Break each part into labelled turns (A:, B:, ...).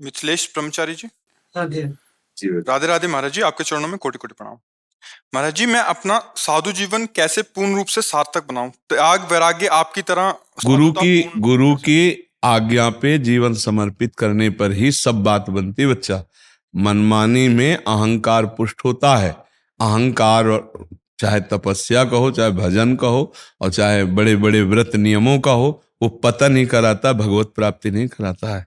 A: मिथिलेश ब्रह्मचारी जी।
B: राधे
C: जी
A: राधे राधे महाराज जी, आपके चरणों में कोटि कोटि प्रणाम। महाराज जी, मैं अपना साधु जीवन कैसे पूर्ण रूप से सार्थक बनाऊं? त्याग वैराग्य आपकी तरह साधुता पूर्ण
C: गुरु की आज्ञा पे जीवन समर्पित करने पर ही सब बात बनती है बच्चा। मनमानी में अहंकार पुष्ट होता है। अहंकार, चाहे तपस्या कहो, चाहे भजन कहो, और चाहे बड़े बड़े व्रत नियमों का हो, वो पतन ही कराता, भगवत प्राप्ति नहीं कराता है।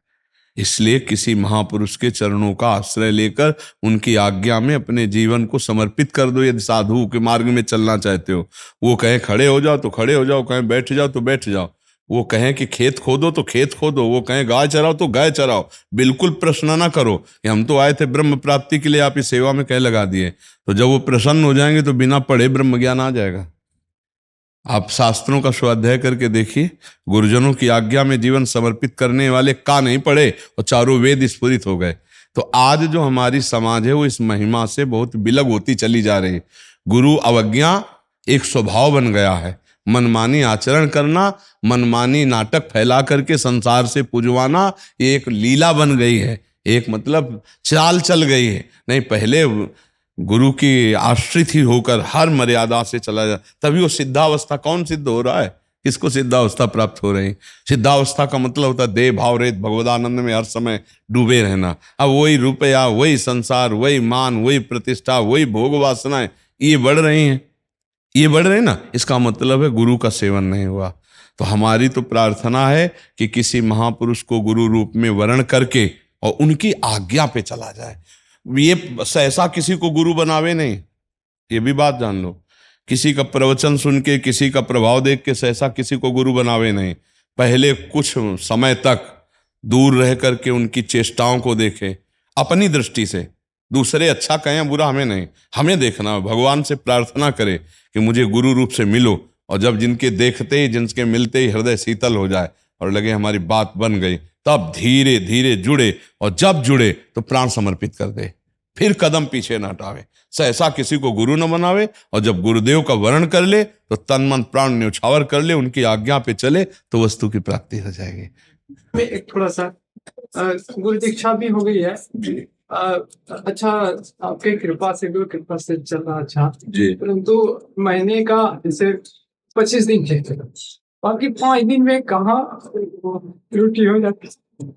C: इसलिए किसी महापुरुष के चरणों का आश्रय लेकर उनकी आज्ञा में अपने जीवन को समर्पित कर दो। यदि साधु के मार्ग में चलना चाहते हो, वो कहें खड़े हो जाओ तो खड़े हो जाओ, कहें बैठ जाओ तो बैठ जाओ, वो कहें कि खेत खोदो तो खेत खोदो, वो कहें गाय चराओ तो गाय चराओ। बिल्कुल प्रश्न ना करो कि हम तो आए थे ब्रह्म प्राप्ति के लिए, आप इस सेवा में कह लगा दिए। तो जब वो प्रसन्न हो जाएंगे तो बिना पढ़े ब्रह्म ज्ञान आ जाएगा। आप शास्त्रों का स्वाध्याय करके देखिए, गुरुजनों की आज्ञा में जीवन समर्पित करने वाले का नहीं पढ़े और चारों वेद स्फुरित हो गए। तो आज जो हमारी समाज है वो इस महिमा से बहुत विलग होती चली जा रही है। गुरु अवज्ञा एक स्वभाव बन गया है। मनमानी आचरण करना, मनमानी नाटक फैला करके संसार से पुजवाना, ये एक लीला बन गई है, एक मतलब चाल चल गई है। नहीं, पहले गुरु की आश्रित ही होकर हर मर्यादा से चला जाए, तभी वो सिद्धावस्था। कौन सिद्ध हो रहा है? किसको सिद्धावस्था प्राप्त हो रही? सिद्धावस्था का मतलब होता है देह भाव रहित भगवदानंद में हर समय डूबे रहना। अब वही रुपया, वही संसार, वही मान, वही प्रतिष्ठा, वही भोग वासनाएं, ये बढ़ रही हैं, ये बढ़ रहे ना, इसका मतलब है गुरु का सेवन नहीं हुआ। तो हमारी तो प्रार्थना है कि किसी महापुरुष को गुरु रूप में वर्ण करके और उनकी आज्ञा पे चला जाए। ये सहसा किसी को गुरु बनावे नहीं, ये भी बात जान लो। किसी का प्रवचन सुन के, किसी का प्रभाव देख के सहसा किसी को गुरु बनावे नहीं। पहले कुछ समय तक दूर रह करके उनकी चेष्टाओं को देखें अपनी दृष्टि से। दूसरे अच्छा कहें बुरा हमें नहीं, हमें देखना, भगवान से प्रार्थना करे कि मुझे गुरु रूप से मिलो। और जब जिनके देखते ही, जिनके मिलते ही हृदय शीतल हो जाए और लगे हमारी बात बन गई, तब धीरे धीरे जुड़े, और जब जुड़े तो प्राण समर्पित कर दे, फिर कदम पीछे न हटावे। सहसा किसी को गुरु न बनावे, और जब गुरुदेव का वर्ण कर ले तो तन मन प्राण न्यौछावर कर ले, उनकी आज्ञा पे चले तो वस्तु की प्राप्ति हो जाएगी।
B: में एक थोड़ा सा गुरु दीक्षा भी हो गई है
C: जी
B: अच्छा, आपके कृपा से, गुरु कृपा से चल रहा अच्छा
C: जी।
B: परंतु महीने का जैसे 25 दिन चलते, बाकी 5 दिन में कहाँ त्रुटि हो जाती है?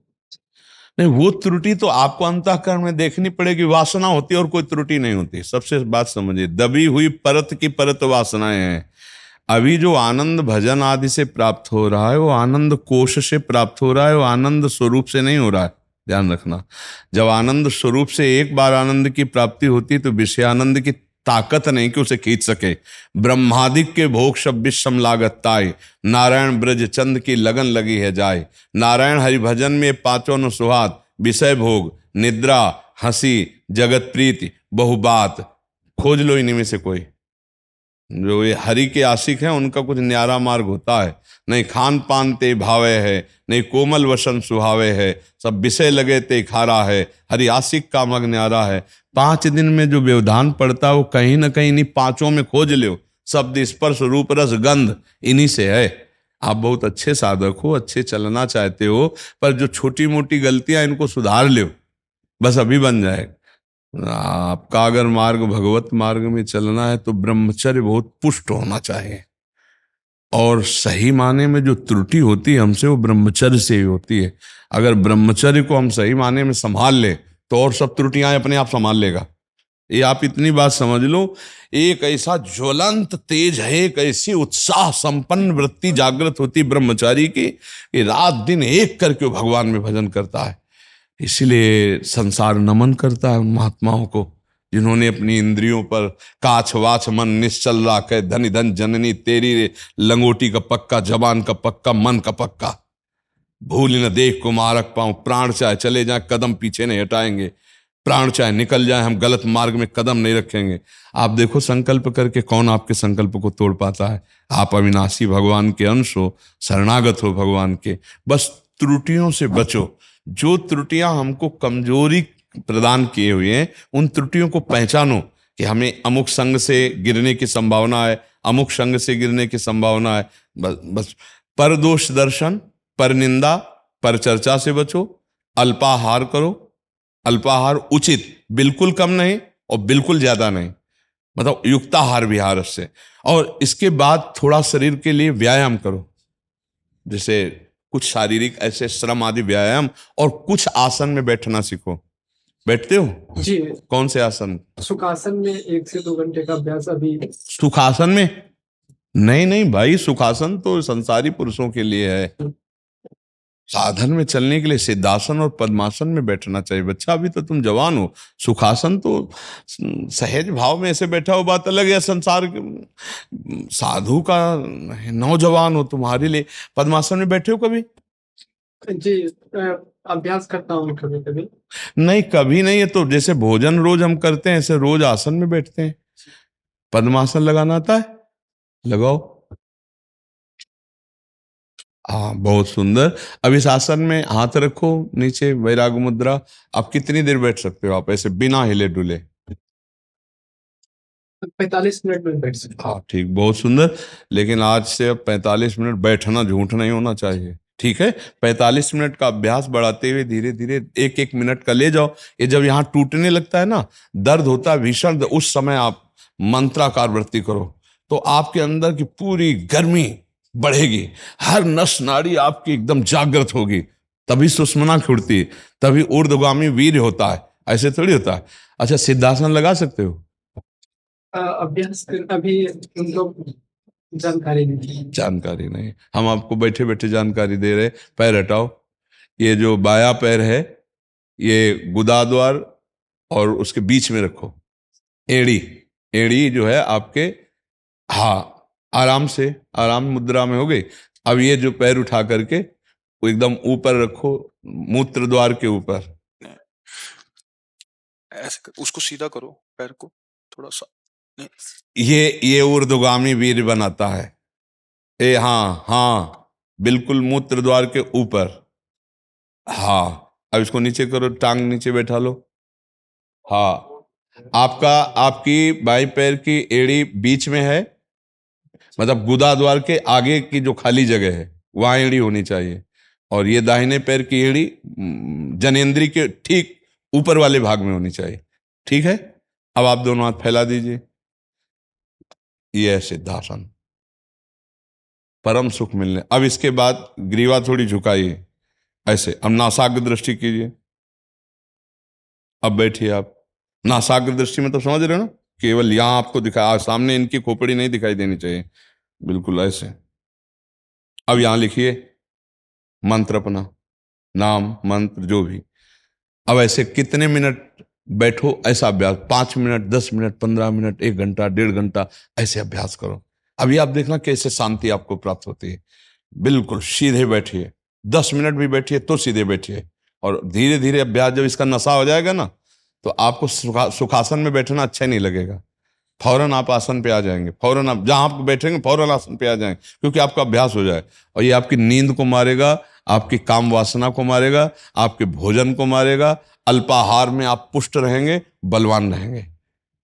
C: नहीं, वो त्रुटि तो आपको अंतःकरण में देखनी पड़ेगी। वासना होती है और कोई त्रुटि नहीं होती। सबसे बात समझिए, दबी हुई परत की परत वासनाएं हैं। अभी जो आनंद भजन आदि से प्राप्त हो रहा है वो आनंद कोश से प्राप्त हो रहा है, वो आनंद स्वरूप से नहीं हो रहा है। ध्यान रखना, जब आनंद स्वरूप से एक बार आनंद की प्राप्ति होती तो विषय आनंद की ताकत नहीं कि उसे खींच सके। ब्रह्मादिक के भोग सब विषम लागत ताय, नारायण ब्रज चंद की लगन लगी है जाय। नारायण हरि भजन में पांचों न सुहात, विषय भोग, निद्रा, हंसी, जगत प्रीति, बहुबात। खोज लो इन्हीं में से कोई। जो ये हरि के आशिक हैं उनका कुछ न्यारा मार्ग होता है। नहीं खान पान ते भावे है, नहीं कोमल वसन सुहावे है, सब विषय लगे ते खारा है, हरि आशिक का मग न्यारा है। 5 दिन में जो व्यवधान पड़ता है वो कहीं ना कहीं इन्हीं पांचों में खोज लो। शब्द, स्पर्श, रूप, रस, गंध, इन्हीं से है। आप बहुत अच्छे साधक हो, अच्छे चलना चाहते हो, पर जो छोटी मोटी गलतियां इनको सुधार लो, बस अभी बन जाएगा। आपका अगर मार्ग भगवत मार्ग में चलना है तो ब्रह्मचर्य बहुत पुष्ट होना चाहिए। और सही माने में जो त्रुटि होती है हमसे, वो ब्रह्मचर्य से ही होती है। अगर ब्रह्मचर्य को हम सही माने में संभाल ले तो और सब त्रुटियां अपने आप संभाल लेगा। ये आप इतनी बात समझ लो। एक ऐसा ज्वलंत तेज है, एक ऐसी उत्साह संपन्न वृत्ति जागृत होती ब्रह्मचारी की कि रात दिन एक करके वो भगवान में भजन करता है। इसलिए संसार नमन करता है उन महात्माओं को जिन्होंने अपनी इंद्रियों पर काछ वाछ मन निश्चल राखे, धन धन जननी तेरी रे, लंगोटी का पक्का, जबान का पक्का, मन का पक्का, भूल न देख को मारक पाऊं। प्राण चाहे चले जाए कदम पीछे नहीं हटाएंगे, प्राण चाहे निकल जाए हम गलत मार्ग में कदम नहीं रखेंगे। आप देखो संकल्प करके कौन आपके संकल्प को तोड़ पाता है? आप अविनाशी भगवान के अंश हो, शरणागत हो भगवान के। बस त्रुटियों से बचो। जो त्रुटियां हमको कमजोरी प्रदान किए हुए हैं उन त्रुटियों को पहचानो कि हमें अमुक संग से गिरने की संभावना है, अमुक संग से गिरने की संभावना है। बस पर दोष दर्शन, पर निंदा, पर चर्चा से बचो। अल्पाहार करो, अल्पाहार उचित, बिल्कुल कम नहीं और बिल्कुल ज्यादा नहीं, मतलब युक्ताहार विहार से। और इसके बाद थोड़ा शरीर के लिए व्यायाम करो, जैसे कुछ शारीरिक ऐसे श्रम आदि व्यायाम, और कुछ आसन में बैठना सीखो। बैठते हो?
B: जी,
C: कौन से आसन?
B: सुखासन में 1 से 2 घंटे का अभ्यास अभी।
C: सुखासन में? नहीं नहीं भाई, सुखासन तो संसारी पुरुषों के लिए है। साधन में चलने के लिए सिद्धासन और पद्मासन में बैठना चाहिए। बच्चा अभी तो तुम जवान हो। सुखासन तो सहज भाव में ऐसे बैठा हो, बात अलग है। संसार साधु का नौजवान हो, तुम्हारे लिए पद्मासन में बैठे हो कभी?
B: जी, अभ्यास करता हूँ कभी कभी।
C: नहीं, कभी नहीं है तो जैसे भोजन रोज हम करते हैं ऐसे रोज आसन में बैठते हैं। पद्मासन लगाना आता है? लगाओ। हाँ, बहुत सुंदर। अब इस आसन में हाथ रखो नीचे, वैराग मुद्रा। आप कितनी देर बैठ सकते हो आप ऐसे बिना हिले डुले?
B: 45 मिनट में बैठ सकता हूँ।
C: हाँ ठीक, बहुत सुंदर। लेकिन आज से अब 45 मिनट बैठना झूठ नहीं होना चाहिए, ठीक है? 45 मिनट का अभ्यास बढ़ाते हुए धीरे धीरे 1-1 मिनट का ले जाओ। ये जब यहाँ टूटने लगता है ना, दर्द होता है भीषण, उस समय आप मंत्राकार वृत्ति करो तो आपके अंदर की पूरी गर्मी बढ़ेगी, हर नस नाड़ी आपकी एकदम जागृत होगी, तभी सुषुम्ना खुलती है, तभी ऊर्ध्वगामी वीर्य होता है। ऐसे थोड़ी होता है। अच्छा, सिद्धासन लगा सकते हो?
B: अभी उन लोग जानकारी नहीं है।
C: जानकारी नहीं, हम आपको बैठे बैठे जानकारी दे रहे। पैर हटाओ। ये जो बाया पैर है ये गुदाद्वार और उसके बीच में रखो। एड़ी, एड़ी जो है आपके, हाँ, आराम से, आराम मुद्रा में हो गई। अब ये जो पैर उठा करके वो एकदम ऊपर रखो, मूत्र द्वार के ऊपर।
A: ऐसे उसको सीधा करो, पैर को थोड़ा सा। नहीं।
C: ये ऊर्ध्वगामी वीर्य बनाता है। हाँ हाँ, बिल्कुल मूत्र द्वार के ऊपर। हाँ, अब इसको नीचे करो, टांग नीचे बैठा लो। हाँ, आपकी बाई पैर की एड़ी बीच में है, मतलब गुदा द्वार के आगे की जो खाली जगह है वहां एड़ी होनी चाहिए। और ये दाहिने पैर की एड़ी जनेंद्री के ठीक ऊपर वाले भाग में होनी चाहिए, ठीक है? अब आप दोनों हाथ फैला दीजिए। ये है सिद्धासन, परम सुख मिलने। अब इसके बाद ग्रीवा थोड़ी झुकाइए ऐसे। अब नासाग्र दृष्टि कीजिए। अब बैठिए आप। नासाग्र दृष्टि में तो समझ रहे हो ना, केवल यहां आपको दिखा, सामने इनकी खोपड़ी नहीं दिखाई देनी चाहिए, बिल्कुल ऐसे। अब यहां लिखिए मंत्र अपना, नाम मंत्र जो भी। अब ऐसे कितने मिनट बैठो, ऐसा अभ्यास 5 मिनट, 10 मिनट, 15 मिनट, 1 घंटा, 1.5 घंटा ऐसे अभ्यास करो। अभी आप देखना कैसे शांति आपको प्राप्त होती है। बिल्कुल सीधे बैठिए, 10 मिनट भी बैठिए तो सीधे बैठिए। और धीरे धीरे अभ्यास जब इसका नशा हो जाएगा ना, तो आपको सुखासन में बैठना अच्छा नहीं लगेगा। फौरन आप आसन पे आ जाएंगे, फौरन आप जहां आप बैठेंगे फौरन आसन पे आ जाएंगे, क्योंकि आपका अभ्यास हो जाए। और ये आपकी नींद को मारेगा, आपकी काम वासना को मारेगा, आपके भोजन को मारेगा। अल्पाहार में आप पुष्ट रहेंगे, बलवान रहेंगे।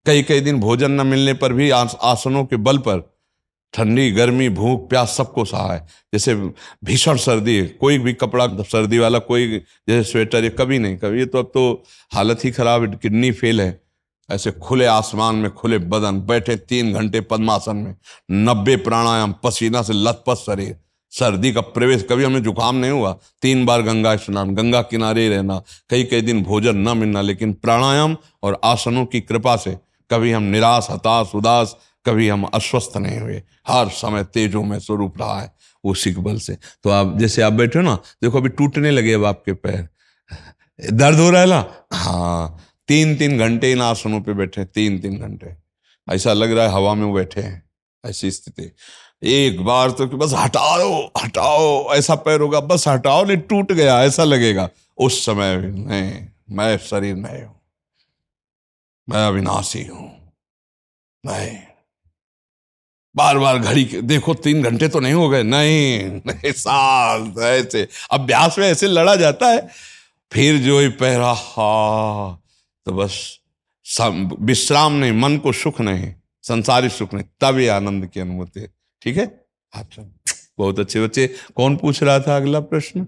C: कई कई दिन भोजन न मिलने पर भी आसनों के बल पर ठंडी गर्मी भूख प्यास सबको सहा है। जैसे भीषण सर्दी है, कोई भी कपड़ा सर्दी वाला, कोई जैसे स्वेटर, ये कभी नहीं, कभी। ये तो अब तो हालत ही खराब है, किडनी फेल है। ऐसे खुले आसमान में खुले बदन बैठे 3 घंटे पद्मासन में, 90 प्राणायाम, पसीना से लथपथ शरीर, सर्दी का प्रवेश, कभी हमें जुकाम नहीं हुआ। 3 बार गंगा स्नान, गंगा किनारे रहना, कई कई दिन भोजन न मिलना, लेकिन प्राणायाम और आसनों की कृपा से कभी हम निराश, हताश, उदास, कभी हम अस्वस्थ नहीं हुए। हर समय तेजों में स्वरूप रहा है वो सिख बल से। तो आप जैसे आप बैठे हो ना, देखो अभी टूटने लगे अब आपके पैर, दर्द हो रहा है ना? हाँ, 3-3 घंटे इन आसनों पे बैठे, 3-3 घंटे, ऐसा लग रहा है हवा में वो बैठे हैं, ऐसी स्थिति। एक बार तो कि बस हटाओ हटाओ, ऐसा पैर होगा, बस हटाओ, नहीं टूट गया ऐसा लगेगा। उस समय नहीं, मैं शरीर नहीं हूं, मैं अविनाशी हूं। नहीं, बार बार घड़ी देखो, 3 घंटे तो नहीं हो गए, नहीं साल ऐसे अभ्यास में ऐसे लड़ा जाता है। फिर जो ही पहरा, हा, तो बस विश्राम नहीं, मन को सुख नहीं, संसारी सुख नहीं, तब ये आनंद की अनुभूति है, ठीक है? अच्छा, बहुत अच्छे बच्चे। कौन पूछ रहा था अगला प्रश्न?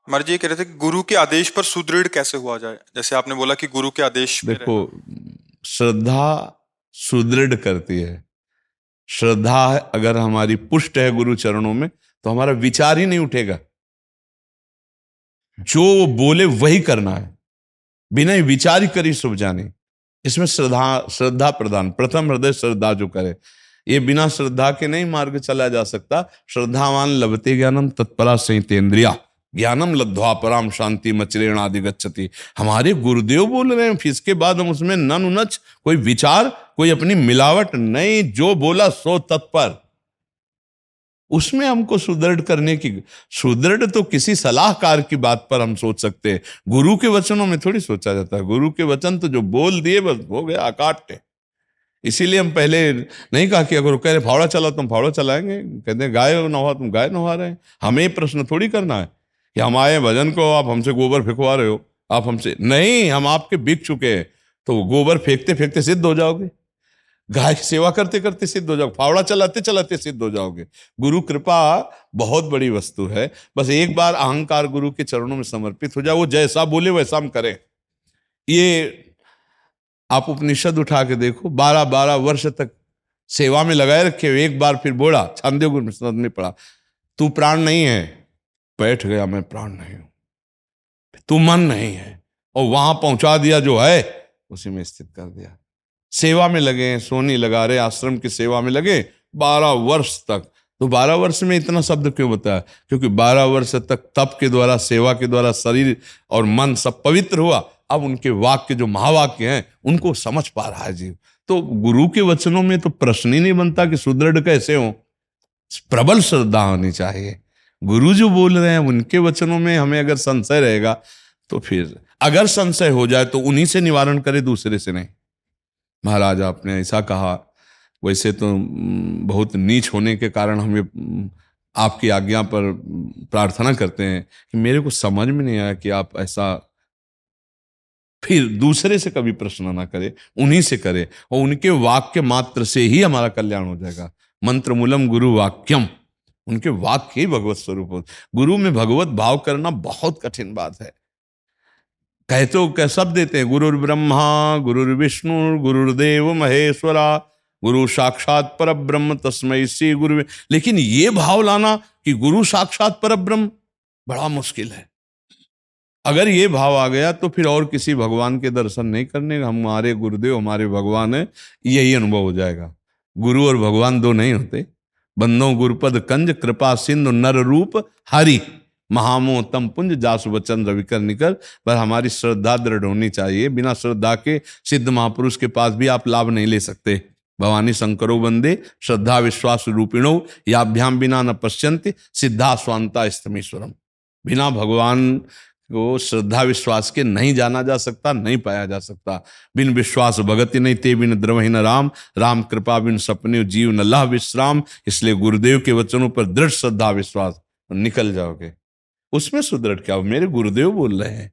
A: महाराज जी ये कह रहे थे कि गुरु के आदेश पर सुदृढ़ कैसे हुआ जाए, जैसे आपने बोला कि गुरु के आदेश पे
C: देखो,
A: रहना।
C: श्रद्धा सुदृढ़ करती है। श्रद्धा अगर हमारी पुष्ट है गुरु चरणों में, तो हमारा विचार ही नहीं उठेगा, जो वो बोले वही करना है, बिना ही विचार ही करी शुभ जाने। इसमें श्रद्धा प्रधान, प्रथम हृदय श्रद्धा जो करे। ये बिना श्रद्धा के नहीं मार्ग चला जा सकता। श्रद्धावान लभते ज्ञानम तत्परा संयतेन्द्रिया, ज्ञानम लब्ध्वा पराम शांति मचरेण आदि गच्छति। हमारे गुरुदेव बोल रहे हैं, फिर इसके बाद हम उसमें नन उनच कोई विचार, कोई अपनी मिलावट नहीं, जो बोला सो तत्पर। उसमें हमको सुदृढ़ करने की, सुदृढ़ तो किसी सलाहकार की बात पर हम सोच सकते हैं, गुरु के वचनों में थोड़ी सोचा जाता है। गुरु के वचन तो जो बोल दिए बस हो गया, अकाट्य। इसीलिए हम पहले नहीं कहा कि अगर कह रहे फावड़ा चला तुम फावड़ा चलाएंगे, कहते हैं गाय नहा तुम गाय नहा रहे हैं। हमें प्रश्न थोड़ी करना है कि हम आए भजन को, आप हमसे गोबर फेंकवा रहे हो, आप हमसे नहीं, हम आपके बिक चुके हैं, तो गोबर फेंकते फेंकते सिद्ध हो जाओगे, गाय की सेवा करते करते सिद्ध हो जाओगे, फावड़ा चलाते चलाते सिद्ध हो जाओगे। गुरु कृपा बहुत बड़ी वस्तु है। बस एक बार अहंकार गुरु के चरणों में समर्पित हो जाए, वो जैसा बोले वैसा हम करें। ये आप उपनिषद उठा के देखो, 12-12 वर्ष तक सेवा में लगाए रखे, एक बार फिर बोला, छांदोग्य उपनिषद में पढ़ा, तू प्राण नहीं है, बैठ गया मैं प्राण नहीं हूं, तू मन नहीं है, और वहां पहुंचा दिया, जो है उसी में स्थित कर दिया। सेवा में लगे, सोनी लगा रहे, आश्रम की सेवा में लगे 12 वर्ष तक। तो 12 वर्ष में इतना शब्द क्यों बताया? क्योंकि 12 वर्ष तक तप के द्वारा, सेवा के द्वारा शरीर और मन सब पवित्र हुआ। अब उनके वाक्य जो महावाक्य हैं उनको समझ पा रहा है जीव। तो गुरु के वचनों में तो प्रश्न ही नहीं बनता कि सुदृढ़ कैसे हो। प्रबल श्रद्धा होनी चाहिए। गुरु जो बोल रहे हैं उनके वचनों में हमें अगर संशय रहेगा, तो फिर अगर संशय हो जाए तो उन्हीं से निवारण करे, दूसरे से नहीं। महाराज आपने ऐसा कहा, वैसे तो बहुत नीच होने के कारण हमें आपकी आज्ञा पर प्रार्थना करते हैं कि मेरे को समझ में नहीं आया कि आप ऐसा, फिर दूसरे से कभी प्रश्न ना करे, उन्हीं से करे, और उनके वाक्य मात्र से ही हमारा कल्याण हो जाएगा। मंत्र मूलम गुरु वाक्यम, उनके वाक्य ही भगवत स्वरूप हो। गुरु में भगवत भाव करना बहुत कठिन बात है। कहते हो क्या सब देते हैं, गुरुर् ब्रह्मा गुरुर्विष्णु गुरुर्देव महेश्वरा गुरु साक्षात पर ब्रह्म तस्मै श्री गुरु। लेकिन ये भाव लाना कि गुरु साक्षात पर ब्रह्म बड़ा मुश्किल है। अगर ये भाव आ गया तो फिर और किसी भगवान के दर्शन नहीं करने, हमारे गुरुदेव हमारे भगवान है, यही अनुभव हो जाएगा। गुरु और भगवान दो नहीं होते। बंदो गुरुपद कंज कृपा सिंधु नर रूप हरि, महामो तम पुंज जासु वचन रविकर निकर। पर हमारी श्रद्धा दृढ़ होनी चाहिए। बिना श्रद्धा के सिद्ध महापुरुष के पास भी आप लाभ नहीं ले सकते। भवानी शंकरो वंदे श्रद्धा विश्वास रूपिणो, याभ्याम बिना न पश्यन्ति सिद्धा स्वांता स्तमीश्वरम। बिना भगवान को श्रद्धा विश्वास के नहीं जाना जा सकता, नहीं पाया जा सकता। बिन विश्वास भगति नहीं ते बिन द्रवहि न राम, राम कृपा बिन सपने जीव न लह विश्राम। इसलिए गुरुदेव के वचनों पर दृढ़ श्रद्धा विश्वास, निकल जाओगे। उसमें सुदृढ़ क्या हो, मेरे गुरुदेव बोल रहे हैं।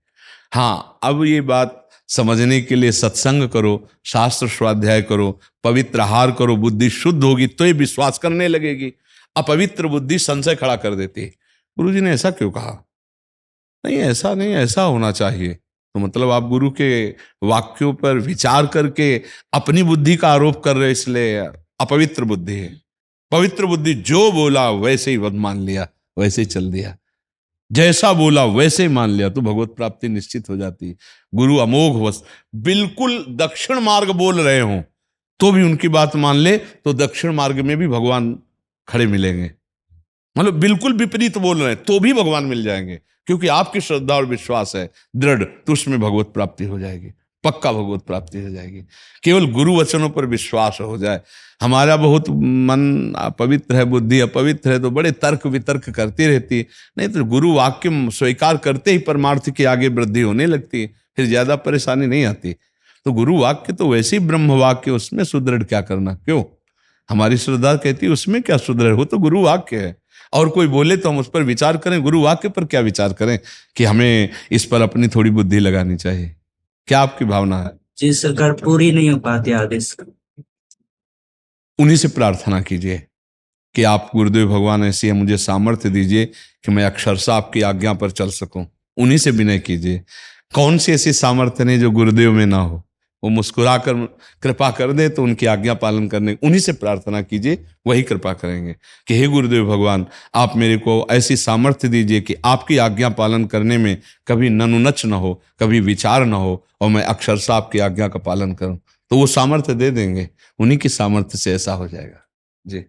C: हाँ, अब ये बात समझने के लिए सत्संग करो, शास्त्र स्वाध्याय करो, पवित्र आहार करो, बुद्धि शुद्ध होगी तो ये विश्वास करने लगेगी। अपवित्र बुद्धि संशय खड़ा कर देती है। गुरुजी ने ऐसा क्यों कहा? नहीं, ऐसा नहीं, ऐसा होना चाहिए। तो मतलब आप गुरु के वाक्यों पर विचार करके अपनी बुद्धि का आरोप कर रहे, इसलिए अपवित्र बुद्धि है। पवित्र बुद्धि जो बोला वैसे ही मान लिया, वैसे ही चल दिया, जैसा बोला वैसे ही मान लिया, तो भगवत प्राप्ति निश्चित हो जाती है। गुरु अमोघ वस्तु, बिल्कुल दक्षिण मार्ग बोल रहे हों तो भी उनकी बात मान ले तो दक्षिण मार्ग में भी भगवान खड़े मिलेंगे। मतलब बिल्कुल विपरीत बोल रहे हैं तो भी भगवान मिल जाएंगे, क्योंकि आपकी श्रद्धा और विश्वास है दृढ़, तो उसमें भगवत प्राप्ति हो जाएगी, पक्का भगवत प्राप्ति हो जाएगी। केवल गुरु वचनों पर विश्वास हो जाए। हमारा बहुत मन पवित्र है, बुद्धि अपवित्र है, तो बड़े तर्क वितर्क करती रहती है। नहीं तो गुरु वाक्य स्वीकार करते ही परमार्थ की आगे वृद्धि होने लगती है, फिर ज्यादा परेशानी नहीं आती। तो गुरु वाक्य तो वैसे ही ब्रह्म वाक्य, उसमें सुदृढ़ क्या करना? क्यों? हमारी श्रद्धा कहती है उसमें क्या सुदृढ़ हो, तो गुरु वाक्य है। और कोई बोले तो हम उस पर विचार करें, गुरु वाक्य पर क्या विचार करें कि हमें इस पर अपनी थोड़ी बुद्धि लगानी चाहिए। क्या आपकी भावना है?
D: जी सरकार, पूरी नहीं हो पाती आदेश।
C: उन्हीं से प्रार्थना कीजिए कि आप गुरुदेव भगवान ऐसी है, मुझे सामर्थ्य दीजिए कि मैं अक्षरशः आपकी आज्ञा पर चल सकूं। उन्हीं से विनय कीजिए। कौन सी ऐसी सामर्थ्य नहीं जो गुरुदेव में ना हो। वो मुस्कुराकर कृपा कर दे तो उनकी आज्ञा पालन करने, उन्हीं से प्रार्थना कीजिए, वही कृपा करेंगे कि हे गुरुदेव भगवान, आप मेरे को ऐसी सामर्थ्य दीजिए कि आपकी आज्ञा पालन करने में कभी ननुनच न हो, कभी विचार न हो, और मैं अक्षरशः आपकी आज्ञा का पालन करूं। तो वो सामर्थ्य दे देंगे, उन्हीं की सामर्थ्य से ऐसा हो जाएगा। जी।